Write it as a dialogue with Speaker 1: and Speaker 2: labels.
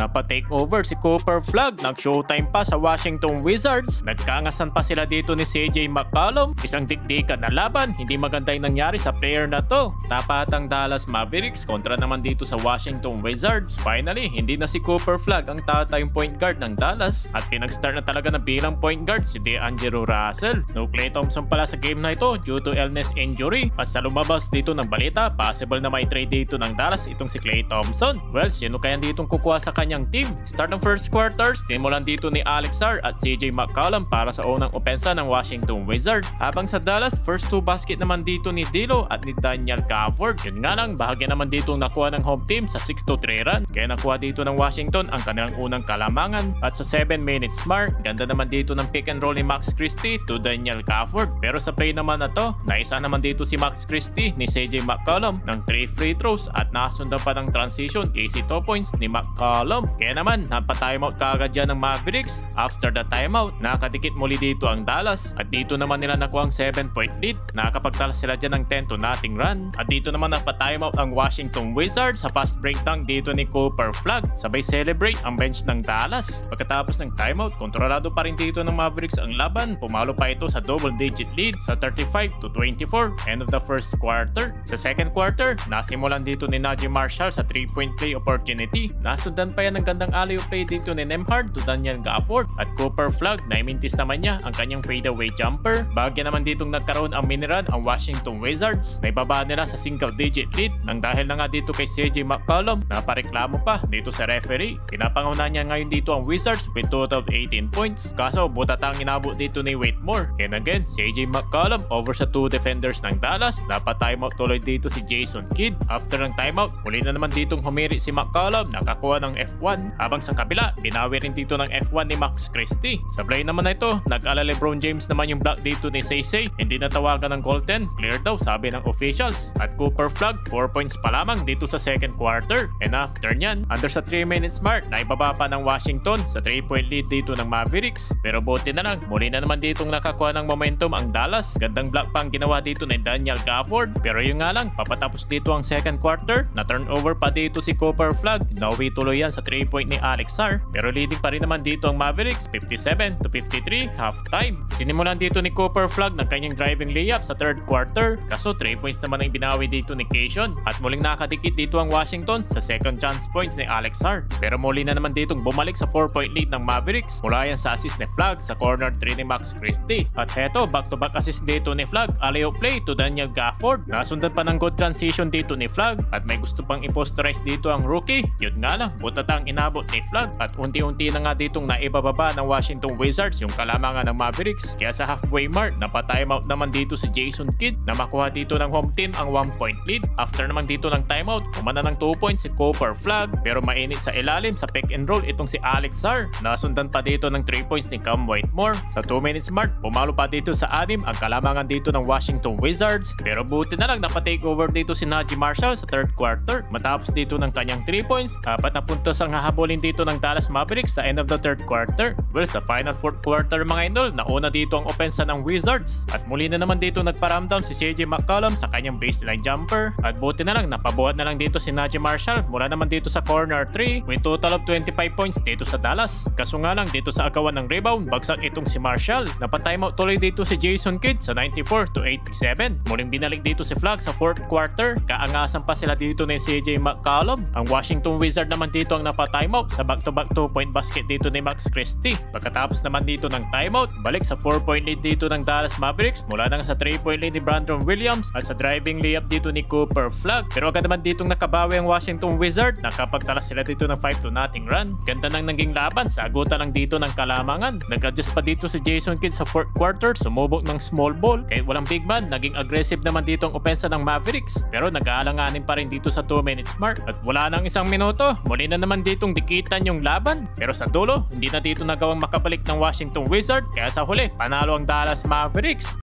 Speaker 1: napatake over si Cooper Flagg. Nag-showtime pa sa Washington Wizards. Nagkangasan pa sila dito ni CJ McCollum. Isang dikdikan na laban. Hindi maganda yung nangyari sa player na to. Tapatang Dallas Mavericks kontra naman dito sa Washington Wizards. Finally, hindi na si Cooper Flagg ang tatayong point guard ng Dallas at pinag-start na talaga na bilang point guard si D'Angelo Russell. No Klay Thompson pala sa game na ito due to illness injury. At sa lumabas dito ng balita, possible na may trade dito ng Dallas itong si Klay Thompson. Well, sino kaya ditong kukuha sa kanyang team? Start ng first quarter, simulan dito ni Alex Sarr at CJ McCollum para sa unang opensa ng Washington Wizards. Habang sa Dallas, first two basket naman dito ni D'Lo at ni Daniel Gafford. Yun nga lang, bahagya naman ditong nakuha ng home team sa 6-3 run. Kaya nakuha dito ng Washington ang kanilang unang kalamangan. At sa 7 minutes mark, ganda naman dito ng pick and roll ni Max Christie to Daniel Gafford. Pero sa play naman na to, naisa naman dito si Max Christie ni CJ McCollum ng 3 free throws at nasundan pa ng transition easy 2 points ni McCollum. Kaya naman, napatimeout kaagad dyan ng Mavericks. After the timeout, nakadikit muli dito ang Dallas at dito naman nila nakuha ang 7-point lead. Nakapagtala sila dyan ng 10-0 run. At dito naman napatimeout ang Washington Wizards sa fast break dunk dito ni Cooper Flagg. Sabay celebrate ang bench ng Dallas. Pagkatapos ng timeout, kontrolado pa rin dito ng Mavericks ang laban. Pumalo pa ito sa double-digit lead sa 35-24 end of the first quarter. Sa second quarter, nasimulan dito ni Naji Marshall sa 3-point play opportunity. Nasundan pa yan ng gandang alley-oop play dito ni Nembhard to Daniel Gafford at Cooper Flagg. Naimintis naman niya ang kanyang fadeaway jumper. Bagya naman ditong nagkaroon ang miniran ang Washington Wizards. Naibaba nila sa single-digit lead nang dahil na nga dito kay CJ McCollum. Napareklamo pa dito sa referee. Pinapangunahan niya ngayon dito ang Wizards with total of 18 points. Kaso butatang inabot dito ni Waitmore. And again, CJ McCollum over sa 2 defenders ng Dallas. Dapat timeout tuloy dito si Jason Kidd. After ng timeout, muli na naman ditong humiri si McCollum. Nakakuha ng F1. Habang sa kabila, binawi rin dito ng F1 ni Max Christie. Sa play naman na ito, nag-ala LeBron James naman yung block dito ni Say. Hindi natawagan ng goal 10. Clear daw sabi ng officials. At Cooper Flagg 4 points pa lamang dito sa second quarter. And after nyan, under sa 3 minutes mark, naibaba pa ng Washington sa 3-point lead dito ng Mavericks. Pero buti na lang, muli na naman ditong nakakuha ng momentum ang Dallas. Gandang block pang ginawa dito ni Daniel Gafford. Pero yun nga lang, papatapos dito ang second quarter, na turnover pa dito si Cooper Flagg. Nauwi tuloy yan sa 3-point ni Alex Sarr. Pero leading pa rin naman dito ang Mavericks 57-53 halftime. Sinimulan dito ni Cooper Flagg ng kanyang driving layup sa third quarter. Kaso 3 points naman ang binawi dito ni Cation. At muling nakadikit dito ang Washington sa second chance points ni Alex Sarr. Pero muli na naman ditong bumalik sa 4-point lead ng Mavericks. Mula yan sa assist ni Flagg sa corner 3 ni Max Christie. At heto, back-to-back assist dito ni Flagg. Alley-oop play to Daniel Gafford. Nasundan pa ng good transition dito ni Flagg. At may gusto pang i-posterize dito ang rookie. Yun nga lang, butatang inabot ni Flagg. At unti-unti na nga ditong naibababa ng Washington Wizards yung kalamangan ng Mavericks. Kaya sa halfway mark, napatimeout naman dito si Jason Kidd na makuha dito ng home team ang 1-point lead. After naman dito ng timeout, kumana ng 2 points si Cooper Flagg. Pero mainit sa ilalim sa pick and roll itong si Alex Sarr. Nasundan pa dito ng 3 points ni Cam Whitmore. Sa 2 minutes mark, pumalo pa dito sa 6 ang kalamangan dito ng Washington Wizards. Pero buti na lang napatake over dito si Naji Marshall sa third quarter. Matapos dito ng kanyang 3 points, 4 na puntos ang hahabulin dito ng Dallas Mavericks sa end of the third quarter. Well, sa final fourth quarter mga idol, nauna dito ang opensa ng Wizards. At muli na naman dito nagparamdam si CJ McCollum sa kanyang baseline jumper. At buti na lang, napabuhat na lang dito si Naji Marshall mula naman dito sa corner 3 with total of 25 points dito sa Dallas. Kaso nga lang dito sa agawan ng rebound, bagsak itong si Marshall. Napatimeout tuloy dito si Jason Kidd sa 94-87. Muling binalik dito si Flagg sa fourth quarter. Kaangasan pa sila dito ni CJ McCollum. Ang Washington Wizards naman dito ang napatimeout sa back-to-back 2-point basket dito ni Max Christie. Pagkatapos naman dito ng timeout, balik sa 4-point lead dito ng Dallas Mavericks mula nang sa 3-point lead ni Brandon Williams at sa driving layup dito ni Cooper Flagg. Pero agad naman ditong nakabawi ang Washington Wizards. Nakapagtala sila dito ng 5-0 run. Ganda nang naging laban sa agutan lang dito ng kalamangan. Nag-adjust pa dito si Jason Kidd sa fourth quarter, sumubok ng small ball. Kahit walang big man, naging aggressive naman dito ang opensa ng Mavericks. Pero nag-aalanganin pa rin dito sa 2 minutes mark. At wala nang isang minuto, muli na naman ditong dikitan yung laban. Pero sa dulo, hindi na dito nagawang makabalik ng Washington Wizards. Kaya sa huli, panalo ang Dallas Mavericks.